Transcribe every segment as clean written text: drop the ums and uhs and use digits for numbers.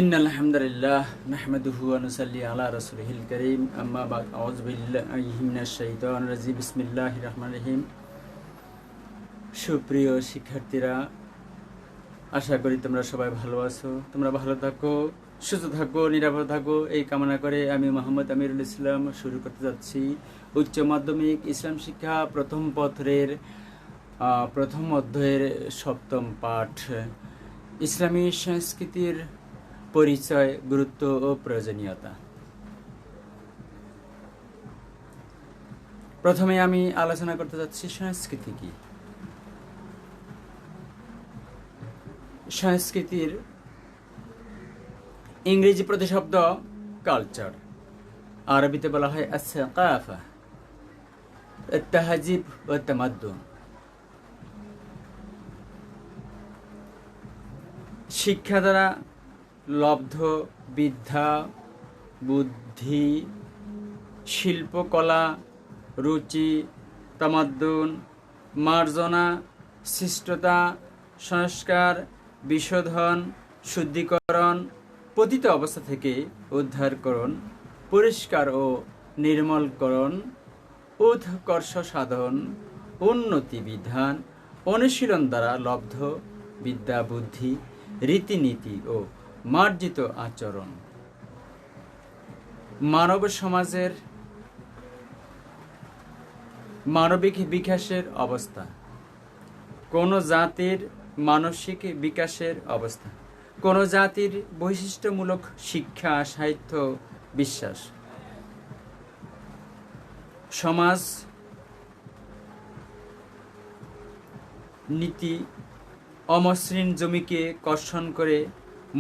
ইন্নাল হামদুলিল্লাহ নাহমাদুহু ওয়া নুসাল্লি আলা রাসূলিহিল কারীম আম্মা বাদ আউযু বিল্লাহি মিনাশ শাইতানির রাজিম বিসমিল্লাহির রহমানির রহিম। সুপ্রিয় শিক্ষার্থীরা, আশা করি তোমরা সবাই ভালো আছো। তোমরা ভালো থাকো, সুস্থ থাকো, নিরাপদ থাকো এই কামনা করে আমি মোহাম্মদ আমিরুল ইসলাম শুরু করতে যাচ্ছি উচ্চ মাধ্যমিক ইসলাম শিক্ষা প্রথম পত্রের প্রথম অধ্যায়ের সপ্তম পাঠ ইসলামী সংস্কৃতির পরিচয়, গুরুত্ব ও প্রয়োজনীয়তা। প্রথমে আমি আলোচনা করতে যাচ্ছি সংস্কৃতি কি। সংস্কৃতির ইংরেজি প্রতিশব্দ কালচার, আরবিতে বলা হয় আস-সাকাফা, আত-তাহজিব ও তামাদ্দুন। শিক্ষা দ্বারা লব্ধ বিদ্যা, বুদ্ধি, শিল্পকলা, রুচি, তামাদ্দুন, মার্জনা, শিষ্টতা, সংস্কার, বিশোধন, শুদ্ধিকরণ, পতিত অবস্থা থেকে উদ্ধারকরণ, পরিষ্কার ও নির্মলকরণ, উৎকর্ষ সাধন, উন্নতি বিধান, অনুশীলন দ্বারা লব্ধ বিদ্যা, বুদ্ধি, রীতিনীতি ও মার্জিত আচরণ। মানব সমাজের মানবিক বিকাশের অবস্থা, কোন জাতির মানসিক বিকাশের অবস্থা, কোন জাতির বৈশিষ্ট্যমূলক শিক্ষা, সাহিত্য, বিশ্বাস, সমাজ নীতি, অমসৃণ জমিকে কর্ষণ করে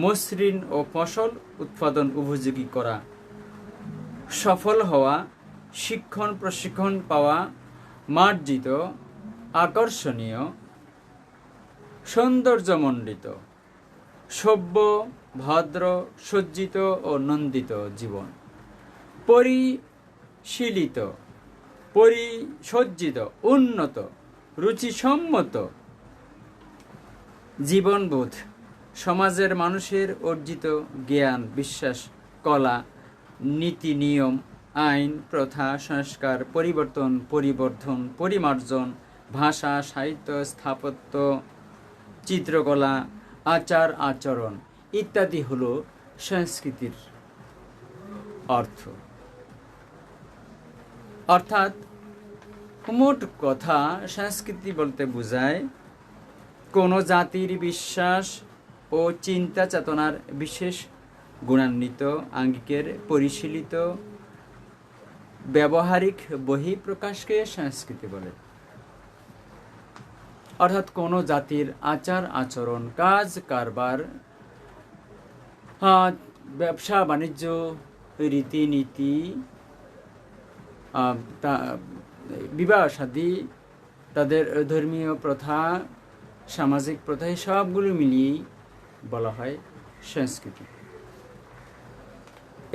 মসৃণ ও ফসল উৎপাদন উপযোগী করা, সফল হওয়া, শিক্ষণ প্রশিক্ষণ পাওয়া, মার্জিত, আকর্ষণীয়, সৌন্দর্যমণ্ডিত, সভ্য, ভদ্র, সজ্জিত ও নন্দিত জীবন, পরিশীলিত, পরিসজ্জিত, উন্নত, রুচিসম্মত জীবনবোধ, সমাজের মানুষের অর্জিত জ্ঞান, বিশ্বাস, কলা, নীতি, নিয়ম, আইন, প্রথা, সংস্কার, পরিবর্তন, পরিবর্ধন, পরিমার্জন, ভাষা, সাহিত্য, স্থাপত্য, চিত্রকলা, আচার আচরণ ইত্যাদি হল সংস্কৃতির অর্থ। অর্থাৎ মোট কথা, সংস্কৃতি বলতে বোঝায় কোন জাতির বিশ্বাস ও চিন্তা চেতনার বিশেষ গুণান্বিত আঙ্গিকের পরিশীলিত ব্যবহারিক বহিঃপ্রকাশকে সংস্কৃতি বলে। অর্থাৎ কোন জাতির আচার আচরণ, কাজ কারবার, ব্যবসা বাণিজ্য, রীতিনীতি, বিবাহ শাদী, তাদের ধর্মীয় প্রথা, সামাজিক প্রথা, সবগুলো মিলিয়েই বলা হয় সংস্কৃতি।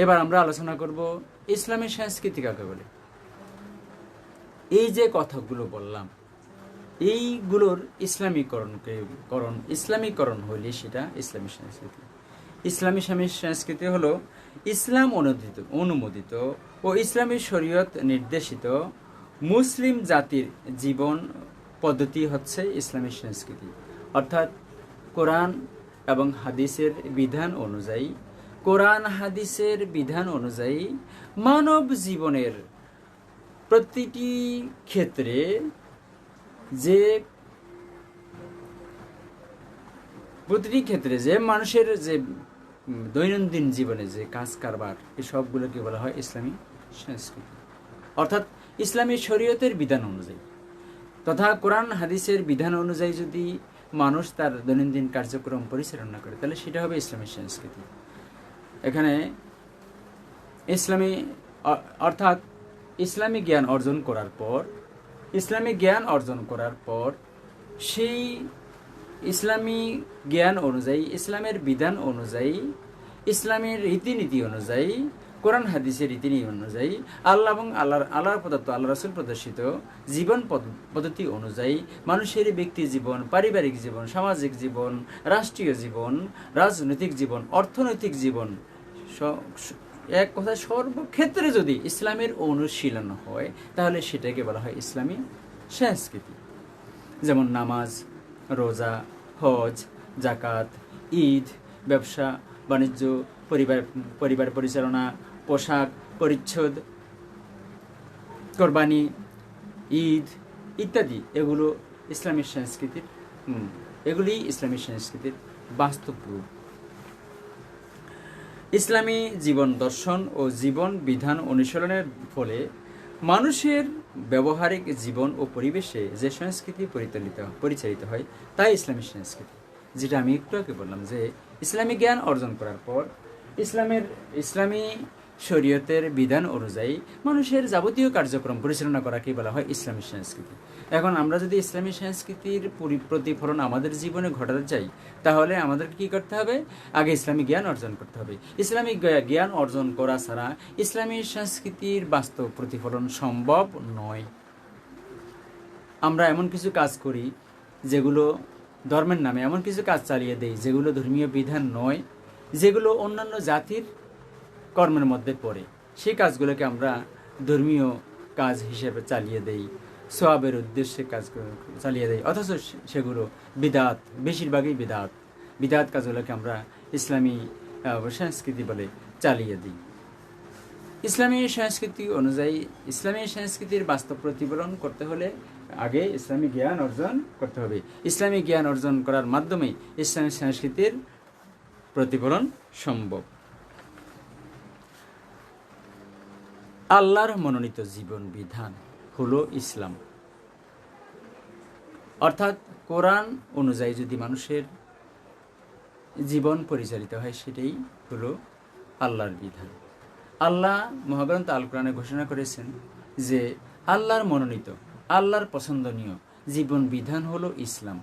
এবার আমরা আলোচনা করব ইসলামী সংস্কৃতি কাকে বলে। এই যে কথাগুলো বললাম, এইগুলোর ইসলামীকরণ হইলে সেটা ইসলামী সংস্কৃতি। ইসলামী সংস্কৃতি হলো ইসলাম অনুমোদিত ও ইসলামী শরীয়ত নির্দেশিত মুসলিম জাতির জীবন পদ্ধতি হচ্ছে ইসলামী সংস্কৃতি। অর্থাৎ কোরআন এবং হাদিসের বিধান অনুযায়ী মানব জীবনের প্রতিটি ক্ষেত্রে যে মানুষের যে দৈনন্দিন জীবনে যে কাজ কারবার, এই সবগুলোকে বলা হয় ইসলামী সংস্কৃতি। অর্থাৎ ইসলামী শরীয়তের বিধান অনুযায়ী তথা কোরআন হাদিসের বিধান অনুযায়ী যদি মানুষ তার দৈনন্দিন কার্যক্রম পরিচালনা করে, তাহলে সেটা হবে ইসলামী সংস্কৃতি। এখানে অর্থাৎ ইসলামী জ্ঞান অর্জন করার পর সেই ইসলামী জ্ঞান অনুযায়ী, ইসলামের বিধান অনুযায়ী, ইসলামের রীতিনীতি অনুযায়ী কোরআন হাদিসের রীতিনীতি অনুযায়ী আল্লাহ এবং আল্লাহর প্রদত্ত আল্লাহ রাসূল প্রদর্শিত জীবন পদ্ধতি অনুযায়ী মানুষের ব্যক্তি জীবন, পারিবারিক জীবন, সামাজিক জীবন, রাষ্ট্রীয় জীবন, রাজনৈতিক জীবন, অর্থনৈতিক জীবন, এক কথায় সর্বক্ষেত্রে যদি ইসলামের অনুশীলন হয় তাহলে সেটাকে বলা হয় ইসলামী সংস্কৃতি। যেমন নামাজ, রোজা, হজ, জাকাত, ঈদ, ব্যবসা বাণিজ্য, পরিবার পরিচালনা, পোশাক পরিচ্ছদ, কোরবানি, ঈদ ইত্যাদি এগুলো ইসলামী সংস্কৃতির এগুলি ইসলামী সংস্কৃতির বাস্তব রূপ। ইসলামী জীবন দর্শন ও জীবন বিধান অনুশীলনের ফলে মানুষের ব্যবহারিক জীবন ও পরিবেশে যে সংস্কৃতি পরিচালিত হয় তাই ইসলামী সংস্কৃতি। যেটা আমি একটু আগে বললাম যে ইসলামী জ্ঞান অর্জন করার পর ইসলামী শরীয়তের বিধান অনুযায়ী মানুষের যাবতীয় কার্যক্রম পরিচালনা করাকেই বলা হয় ইসলামী সংস্কৃতি। এখন আমরা যদি ইসলামী সংস্কৃতির প্রতিফলন আমাদের জীবনে ঘটাতে চাই তাহলে আমাদের কি করতে হবে? আগে ইসলামী জ্ঞান অর্জন করতে হবে। ইসলামী জ্ঞান অর্জন করা ছাড়া ইসলামী সংস্কৃতির বাস্তব প্রতিফলন সম্ভব নয়। আমরা এমন কিছু কাজ করি যেগুলো ধর্মের নামে, এমন কিছু কাজ চালিয়ে দেই যেগুলো ধর্মীয় বিধান নয়, যেগুলো অন্যান্য জাতির কর্মের মধ্যে পড়ে। সেই কাজগুলোকে আমরা ধর্মীয় কাজ হিসেবে চালিয়ে দেই, সওয়াবের উদ্দেশ্যে কাজ চালিয়ে দেই, অথচ সেগুলো বিদআত, বেশিরভাগই বিদআত কাজগুলোকে আমরা ইসলামী সংস্কৃতি বলে চালিয়ে দিই। ইসলামী সংস্কৃতি অনুযায়ী ইসলামী সংস্কৃতির বাস্তব প্রতিফলন করতে হলে আগে ইসলামী জ্ঞান অর্জন করতে হবে। ইসলামী জ্ঞান অর্জন করার মাধ্যমে ইসলামী সংস্কৃতির প্রতিফলন সম্ভব। আল্লাহর মনোনীত জীবন বিধান হলো ইসলাম, অর্থাৎ কোরআন অনুযায়ী যদি মানুষের জীবন পরিচালিত হয় সেটাই হলো আল্লাহর বিধান। আল্লাহ মহাগ্রন্থ আল কোরআনে ঘোষণা করেছেন যে আল্লাহর মনোনীত, আল্লাহর পছন্দনীয় জীবন বিধান হলো ইসলাম।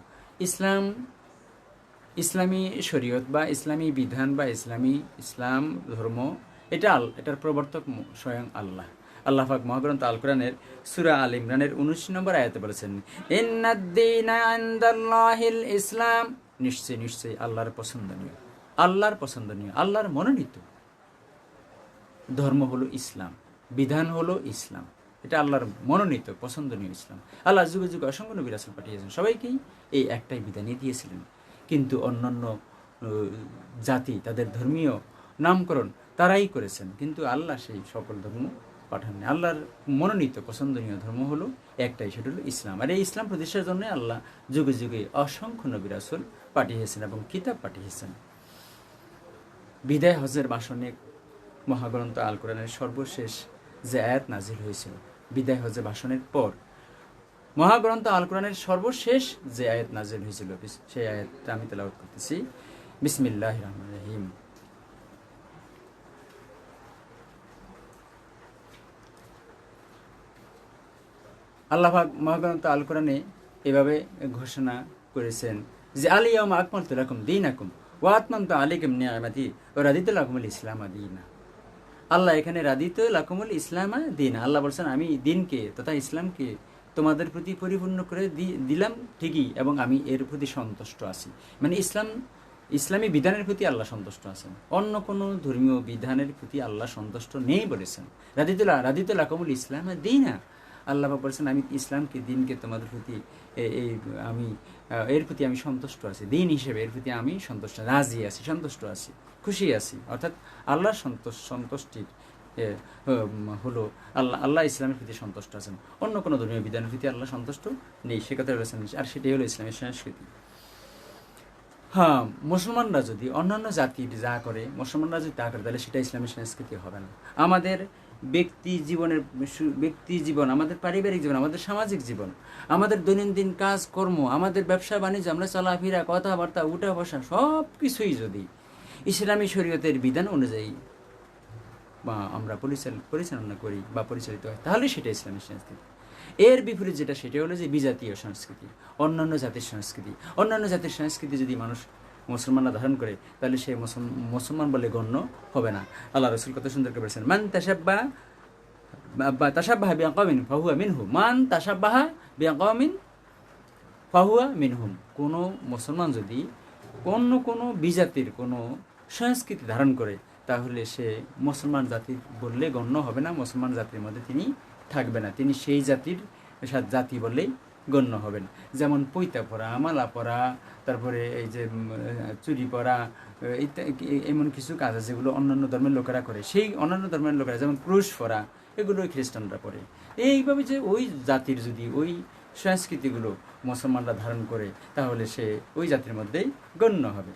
ইসলামী শরীয়ত বা ইসলামী বিধান বা ইসলাম ধর্ম এটার প্রবর্তক স্বয়ং আল্লাহ। আল্লাহ পাক মহাগ্রন্থ আল কোরআনের সূরা আল ইমরানের 19 নম্বর আয়াতে বলেছেন, ইন্নাদ-দীনা ইনদাল্লাহিল ইসলাম, নিশ্চয়ই আল্লাহর পছন্দনীয়, আল্লাহর মনোনীত ধর্ম হলো ইসলাম, বিধান হলো ইসলাম। এটা আল্লাহর মনোনীত পছন্দনীয় ইসলাম। আল্লাহ যুগে যুগে অসংখ্য নবী রাসূল পাঠিয়েছেন, সবাইকেই এই একটাই বিধানই দিয়েছিলেন। কিন্তু অন্যান্য জাতি তাদের ধর্মীয় নামকরণ তারাই করেছেন, কিন্তু আল্লাহ সেই সকল ধর্ম পাঠাননি। আল্লাহর মনোনীত পছন্দনীয় ধর্ম হলো একটাই, সেটা হলো ইসলাম। আর এই ইসলাম প্রতিষ্ঠার জন্য আল্লাহ যুগে যুগে অসংখ্য নবী রাসূল পাঠিয়েছেন এবং কিতাব পাঠিয়েছেন। বিদায় হজের ভাষণে মহাগ্রন্থ আল কোরআনের সর্বশেষ যে আয়াত নাজিল হয়েছিল, বিদায় হজের ভাষণের পর মহাগ্রন্থ আল কোরআনের সর্বশেষ যে আয়াত নাজিল হয়েছিল সেই আয়াতটা আমি তেলাওয়াত করতেছি। বিসমিল্লাহির রহমানির রহিম। আল্লাহ পাক মহাগ্রন্থ আল কোরআনে এভাবে ঘোষণা করেছেন যে আল-ইয়াওমা আকমালতু লাকুম দীনাকুম ওয়া আতমামতু আলাইকুম নি'মাতি ওয়া রাদিতু লাকুমুল ইসলামা দীনা। আল্লাহ এখানে রাদিতু লাকুমুল ইসলামা দীনা, আল্লাহ বলছেন আমি দিনকে তথা ইসলামকে তোমাদের প্রতি পরিপূর্ণ করে দিলাম ঠিকই, এবং আমি এর প্রতি সন্তুষ্ট আছি। মানে ইসলামী বিধানের প্রতি আল্লাহ সন্তুষ্ট আছেন, অন্য কোনো ধর্মীয় বিধানের প্রতি আল্লাহ সন্তুষ্ট নেই বলেছেন। রাদিতু লাকুমুল ইসলামা দীনা, আল্লাহ বলছেন আমি ইসলামকে দিনকে তোমাদের প্রতি এর প্রতি আমি সন্তুষ্ট আছি, দিন হিসেবে এর প্রতি আমি সন্তুষ্ট, রাজি আছি, সন্তুষ্ট আছি, খুশি আছি। অর্থাৎ আল্লাহর সন্তুষ্টির হলো আল্লাহ ইসলামের প্রতি সন্তুষ্ট আছেন, অন্য কোনো ধর্মীয় বিধানের প্রতি আল্লাহ সন্তুষ্ট নেই, সে কথা বলেছেন। আর সেটাই হলো ইসলামের সংস্কৃতি। হ্যাঁ, মুসলমানরা যদি অন্যান্য জাতি যা করে, মুসলমানরা যদি তা করে তাহলে সেটা ইসলামের সংস্কৃতি হবে না। আমাদের ব্যক্তি জীবন, আমাদের পারিবারিক জীবন, আমাদের সামাজিক জীবন, আমাদের দৈনন্দিন কাজ কর্ম, আমাদের ব্যবসা বাণিজ্য, আমরা চলাফেরা, কথাবার্তা, উঠা বসা সব কিছুই যদি ইসলামী শরীয়তের বিধান অনুযায়ী বা আমরা পরিচালনা করি বা পরিচালিত হয় তাহলে সেটা ইসলামী সংস্কৃতি। এর বিপরীত যেটা সেটা হলো যে বিজাতীয় সংস্কৃতি, অন্যান্য জাতির সংস্কৃতি। অন্যান্য জাতির সংস্কৃতি যদি মানুষ মুসলমানরা ধারণ করে, তাহলে সে মুসলমান বলে গণ্য হবে না। আল্লাহ রসুল কত সুন্দর করে বলেছেন, মান তাশাব্বাহা বিআকওয়ামিন ফাহুয়া মিনহুম, মান তাশাব্বাহা বিআকওয়ামিন ফাহুয়া মিনহুম। কোনো মুসলমান যদি কোনো বিজাতির কোনো সংস্কৃতি ধারণ করে, তাহলে সে মুসলমান জাতি বললে গণ্য হবে না, মুসলমান জাতির মধ্যে তিনি থাকবে না, তিনি সেই জাতির জাতি বললেই গণ্য হবেন। যেমন পৈতা পরা, মালা পরা, তারপরে এই যে চুরি পরা, এমন কিছু কাজ আছে যেগুলো অন্যান্য ধর্মের লোকেরা করে, সেই অন্যান্য ধর্মের লোকেরা যেমন ক্রুশ পরা, এগুলো খ্রিস্টানরা পরে। এইভাবে যে ওই জাতির যদি ওই সংস্কৃতিগুলো মুসলমানরা ধারণ করে, তাহলে সে ওই জাতির মধ্যেই গণ্য হবে।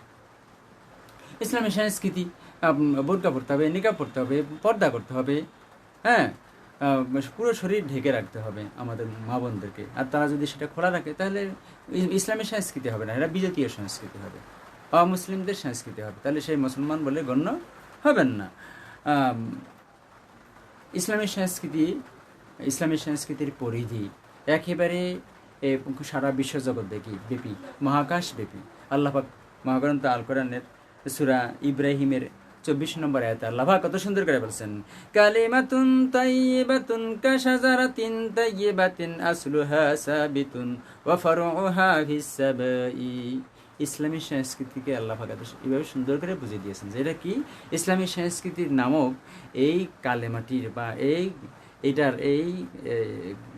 ইসলামের সংস্কৃতি বোরকা পরতে হবে, নিকাব পরতে হবে, পর্দা করতে হবে, হ্যাঁ, পুরো শরীর ঢেকে রাখতে হবে আমাদের মা বোনদেরকে। আর তারা যদি সেটা খোলা রাখে, তাহলে ইসলামের সংস্কৃতি হবে না, এটা বিজাতীয় সংস্কৃতি হবে, অমুসলিমদের সংস্কৃতি হবে, তাহলে সেই মুসলমান বলে গণ্য হবেন না। ইসলামের সংস্কৃতির পরিধি একেবারে সারা বিশ্বজগৎ ব্যাপী, মহাকাশ ব্যাপী। আল্লাহ পাক মহাগ্রন্থ আল কোরআনের সূরা ইব্রাহিমের 24 নম্বর আয়াতে আল্লাহ পাক কত সুন্দর করে বলছেন, কালিমাতুন তাইয়্যিবাতুন কাশাজারাতিন তাইয়্যিবাতিন আসলুহা সাবিতুন ওয়া ফারউহা ফিস সাবাই। ইসলামী সংস্কৃতিকে আল্লাহ পাক এইভাবে সুন্দর করে বুঝিয়ে দিয়েছেন যে এটা কি, ইসলামী সংস্কৃতির নামক এই কালেমাটির বা এই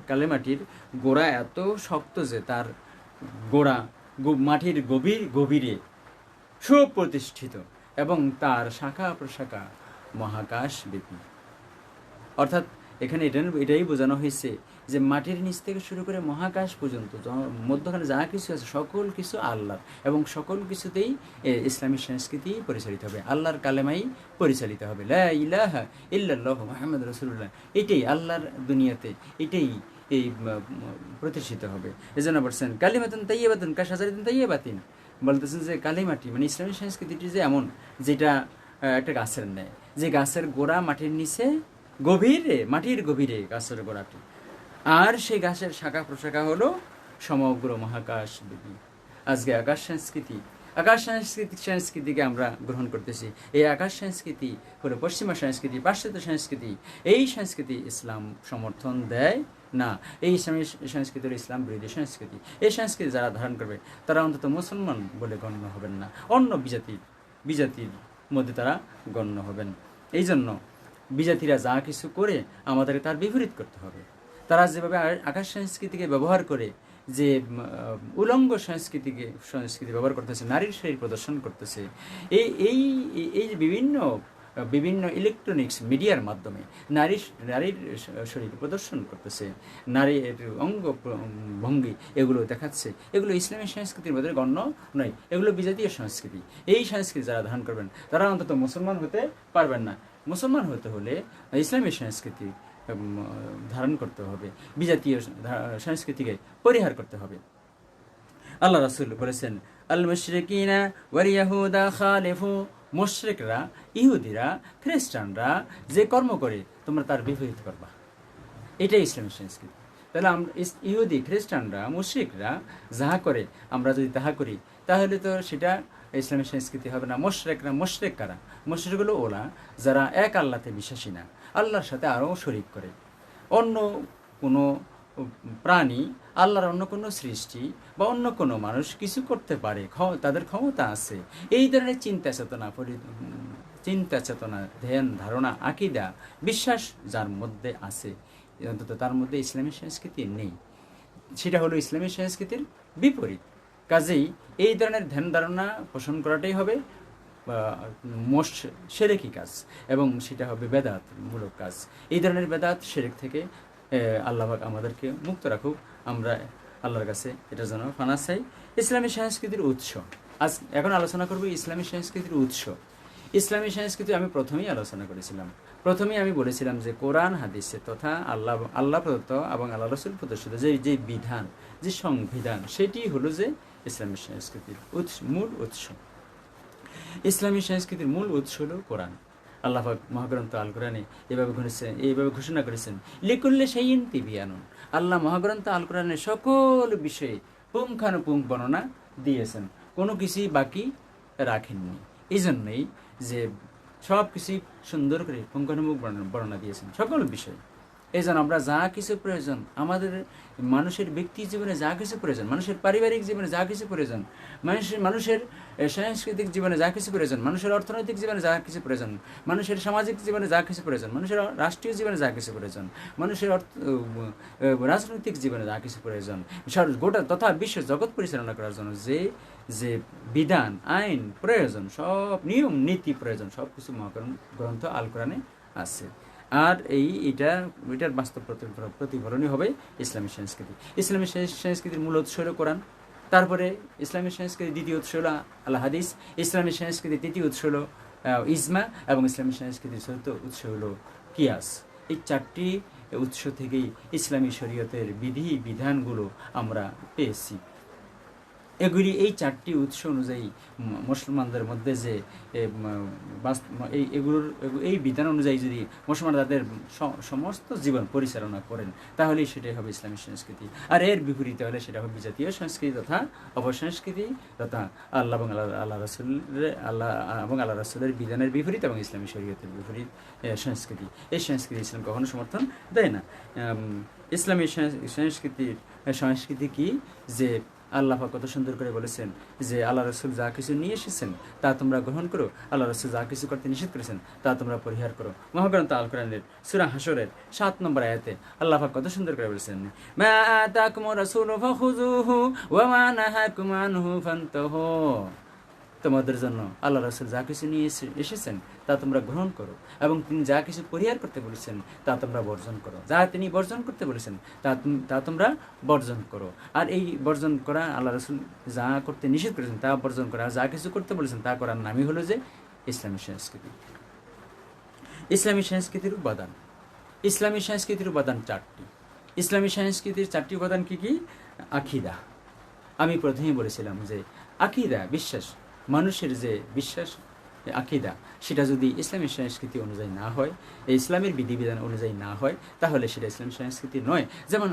কালেমাটির গোড়া এত শক্ত যে তার গোড়া মাটির গভীরে সুপ্রতিষ্ঠিত, এবং তার শাখা প্রশাখা মহাকাশ ব্যাপী। অর্থাৎ এখানে এটাই বোঝানো হয়েছে যে মাটির নিচ থেকে শুরু করে মহাকাশ পর্যন্ত মধ্যখানে যা কিছু আছে সকল কিছু আল্লাহর, এবং সকল কিছুতেই ইসলামী সংস্কৃতি পরিচালিত হবে, আল্লাহর কালেমাই পরিচালিত হবে। লা ইলাহা ইল্লাল্লাহু মুহাম্মাদুর রাসূলুল্লাহ, এটাই আল্লাহর দুনিয়াতে এটাই এই প্রতিষ্ঠিত হবে। এজন্য বলছেন কালিমাতুন তাইয়্যিবাতুন কাশাজারাতিন তাইয়্যিবাতিন, বলতেছেন যে কালিমাটি মানে ইসলামী সংস্কৃতিটি যে এমন, যেটা একটা গাছের ন্যায়, যে গাছের গোড়া মাটির নিচে মাটির গভীরে গাছের গোড়াটি, আর সেই গাছের শাখা প্রশাখা হলো সমগ্র মহাকাশ ব্যাপী। আজকে আকাশ সংস্কৃতিকে আমরা গ্রহণ করতেছি। এই আকাশ সংস্কৃতি হলো পশ্চিমা সংস্কৃতি, পাশ্চাত্য সংস্কৃতি। এই সংস্কৃতি ইসলাম সমর্থন দেয় না। এই ইসলামী সংস্কৃতি হলো ইসলাম বিরোধী সংস্কৃতি। এই সংস্কৃতি যারা ধারণ করবে, তারা অন্তত মুসলমান বলে গণ্য হবেন না, অন্য বিজাতির মধ্যে তারা গণ্য হবেন। এই জন্য বিজাতিরা যা কিছু করে আমাদেরকে তার বিপরীত করতে হবে। তারা যেভাবে আকাশ সংস্কৃতিকে ব্যবহার করে, যে উলঙ্গ সংস্কৃতি ব্যবহার করতেছে, নারীর শরীর প্রদর্শন করতেছে, এই বিভিন্ন ইলেকট্রনিক্স মিডিয়ার মাধ্যমে নারীর শরীর প্রদর্শন করতেছে, নারীর অঙ্গ ভঙ্গি এগুলো দেখাচ্ছে, এগুলো ইসলামী সংস্কৃতির মধ্যে গণ্য নয়, এগুলো বিজাতীয় সংস্কৃতি। এই সংস্কৃতি যারা ধারণ করবেন, তারা অন্তত মুসলমান হতে পারবেন না। মুসলমান হতে হলে ইসলামী সংস্কৃতি ধারণ করতে হবে, বিজাতীয় সংস্কৃতিকে পরিহার করতে হবে। আল্লাহ রাসূল বলেছেন, আল মুশরিকিনা ওয়াল ইয়াহুদা খালিফু, মুশরিকরা, ইহুদিরা, খ্রিস্টানরা যে কর্ম করে তোমরা তার বিপরীত করবা। এটাই ইসলামী সংস্কৃতি। তাহলে ইহুদি, খ্রিস্টানরা, মুশরিকরা যাহা করে আমরা যদি তাহা করি, তাহলে তো সেটা ইসলামী সংস্কৃতি হবে না। মুশরিক কারা? মুশরিক হলো ওরা যারা এক আল্লাহতে বিশ্বাসী না, আল্লাহর সাথে আরও শরীক করে। অন্য কোনো প্রাণী, আল্লাহর অন্য কোনো সৃষ্টি বা অন্য কোনো মানুষ কিছু করতে পারে, তাদের ক্ষমতা আছে, এই ধরনের চিন্তা চেতনা, ধ্যান, ধারণা, আকীদা, বিশ্বাস যার মধ্যে আছে, অন্তত তার মধ্যে ইসলামী সংস্কৃতি নেই। সেটা হলো ইসলামী সংস্কৃতির বিপরীত। কাজেই এই ধরনের ধ্যান ধারণা পোষণ করাটাই হবে শিরকি কাজ, এবং সেটা হবে বেদাত মূলক কাজ। এই ধরনের বেদাত শিরক থেকে আল্লাহ পাক আমাদেরকে মুক্ত রাখুক। আমরা আল্লাহর কাছে এটার জন্য ফানা চাই। ইসলামী সংস্কৃতির উৎস, এখন আলোচনা করব ইসলামী সংস্কৃতির উৎস। ইসলামী সংস্কৃতি আমি প্রথমেই আলোচনা করেছিলাম। প্রথমেই আমি বলেছিলাম যে কোরআন হাদিসে তথা আল্লাহ প্রদত্ত এবং আল্লাহ রসুল প্রদর্শিত যে বিধান, যে সংবিধান, সেটি হলো যে ইসলামী সংস্কৃতির মূল উৎস। ইসলামী সংস্কৃতির মূল উৎস হলো কোরআন। আল্লাহ পাক মহাগ্রন্থ আল কোরআনে এইভাবে ঘোষণা করেছেন, লিকুল্লি শাইইন তিবিয়ানুন। আল্লাহ মহাগ্রন্থ আল কোরআনের সকল বিষয়ে পুঙ্খানুপুঙ্খ বর্ণনা দিয়েছেন, কোনো কিছুই বাকি রাখেননি। এই জন্যই যে সব কিছুই সুন্দর করে পুঙ্খানুপুঙ্খ বর্ণনা দিয়েছেন সকল বিষয়। এই জন্য আমরা যা কিছু প্রয়োজন, আমাদের মানুষের ব্যক্তি জীবনে যা কিছু প্রয়োজন, মানুষের পারিবারিক জীবনে যা কিছু প্রয়োজন, মানুষের সাংস্কৃতিক জীবনে যা কিছু প্রয়োজন, মানুষের অর্থনৈতিক জীবনে যা কিছু প্রয়োজন, মানুষের সামাজিক জীবনে যা কিছু প্রয়োজন, মানুষের রাষ্ট্রীয় জীবনে যা কিছু প্রয়োজন, মানুষের রাজনৈতিক জীবনে যা কিছু প্রয়োজন, গোটা তথা বিশ্ব জগৎ পরিচালনা করার জন্য যে যে বিধান আইন প্রয়োজন, সব নিয়ম নীতি প্রয়োজন, সব কিছু গ্রন্থ আল কোরআনে আছে। আর এটার বাস্তব প্রতিফলনই হবে ইসলামী সংস্কৃতি। ইসলামী সংস্কৃতির মূল উৎস হলো কোরআন, তারপরে ইসলামী সংস্কৃতির দ্বিতীয় উৎস হলো আল হাদিস, ইসলামী সংস্কৃতির তৃতীয় উৎস হলো ইজমা, এবং ইসলামী সংস্কৃতির চতুর্থ উৎস হলো কিয়াস। এই চারটি উৎস থেকেই ইসলামী শরীয়তের বিধানগুলো আমরা পেয়েছি। এই চারটি উৎস অনুযায়ী মুসলমানদের মধ্যে যে এই বিধান অনুযায়ী যদি মুসলমানরা তাদের সমস্ত জীবন পরিচালনা করেন, তাহলে সেটাই হবে ইসলামী সংস্কৃতি। আর এর বিপরীতে হলে সেটা হবে বিজাতীয় সংস্কৃতি তথা অপসংস্কৃতি তথা আল্লাহ এবং আল্লাহ রাসূলের বিধানের বিপরীত এবং ইসলামী শরীয়তের বিপরীত সংস্কৃতি। এই সংস্কৃতি ইসলাম কখনো সমর্থন দেয় না। ইসলামী সংস্কৃতি কি যে আল্লাহ পাক কত সুন্দর করে বলেছেন যে আল্লাহ রাসূল যা কিছু নিয়ে এসেছেন তা তোমরা গ্রহণ করো, আল্লাহ রাসূল যা কিছু করতে নিষেধ করেছেন তা তোমরা পরিহার করো। মহাগ্রন্থ আল কোরআনের সূরা হাশরের 7 নম্বর আয়াতে আল্লাহ পাক কত সুন্দর করে বলেছেন, মা আতাকুমুর রাসূলু ফাখুযুহু ওয়া মা নাহাকুম আনহু ফান্তাহু। তোমাদের জন্য আল্লাহ রাসূল যা কিছু নিয়ে এসেছেন তা তোমরা গ্রহণ করো, এবং তিনি যা কিছু পরিহার করতে বলেছেন তা তোমরা বর্জন করো। যা তিনি বর্জন করতে বলেছেন তা তোমরা বর্জন করো। আর এই বর্জন করা, আল্লাহ রাসূল যা করতে নিষেধ করেছেন তা বর্জন করা, যা কিছু করতে বলেছেন তা করার নামই হলো যে ইসলামী সংস্কৃতি। ইসলামী সংস্কৃতির উপাদান, ইসলামী সংস্কৃতির উপাদান 4টি। ইসলামী সংস্কৃতির 4টি উপাদান কি কি? আকিদা। আমি প্রথমেই বলেছিলাম যে আকিদা, বিশ্বাস, মানুষের যে বিশ্বাস আকিদা, সেটা যদি ইসলামী সংস্কৃতি অনুযায়ী না হয়, ইসলামের বিধিবিধান অনুযায়ী না হয়, তাহলে সেটা ইসলামী সংস্কৃতি নয়। যেমন